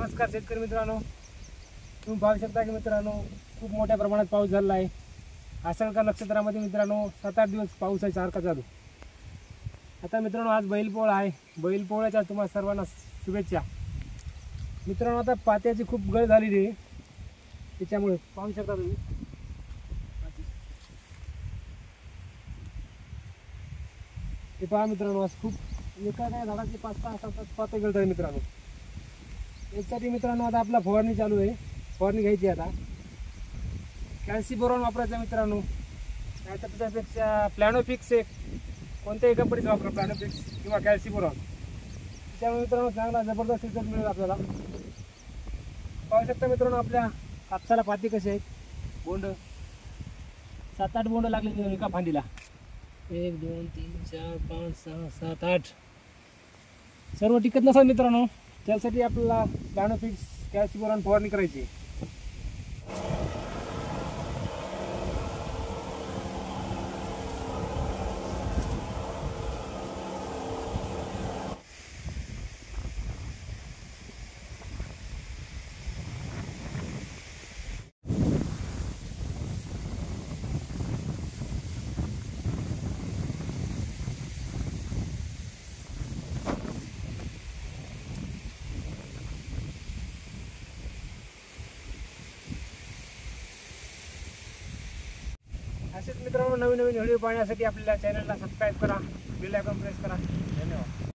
नमस्कार शेतकरी मित्रांनो, तुम्ही पाहू शकता की मित्रांनो खूप मोठ्या प्रमाणात पाऊस झाला आहे। आषाढ नक्षत्रामध्ये मित्रांनो 7-8 दिवस पाऊस आहे सारखा चालू। आता मित्रांनो आज बैलपोळा आहे, बैलपोळ्याच्या तुम्हाला सर्वांना शुभेच्छा। मित्रांनो आता पात्याची खूप गळ झालेली आहे, त्याच्यामुळे पाहू शकता तुम्ही हे पहा मित्रांनो आज खूप एका काय झाडाची 5-6-7 पाते गळत आहे मित्रांनो। यासाठी मित्रांनो आता आपला फवारणी चालू आहे, फवारणी घ्यायची आता। कॅल्सीबोरॉन वापरायचा मित्रांनो, नाहीतर त्याच्यापेक्षा प्लॅनोफिक्स एक कोणत्याही कंपनीचं वापरा, प्लॅनोफिक्स किंवा कॅल्सीबोरॉन। त्याच्यामुळे मित्रांनो चांगला जबरदस्त रिझल्ट मिळेल आपल्याला। पाहू शकता मित्रांनो आपल्या कापसाला पाती कसे आहेत, बोंड 7-8 बोंड लागले एका फांदीला। 1 2 3 4 5 6 7 8 सर्व टिकत नसतात मित्रांनो, त्यासाठी आपल्याला प्लॅनोफिक्स कॅल्सीबोरॉन फवारणी करायची। असेच मित्रांनो नवीन व्हिडिओ पाहण्यासाठी आपल्या चॅनलला सबस्क्राईब करा, बेल आयकॉन प्रेस करा। धन्यवाद।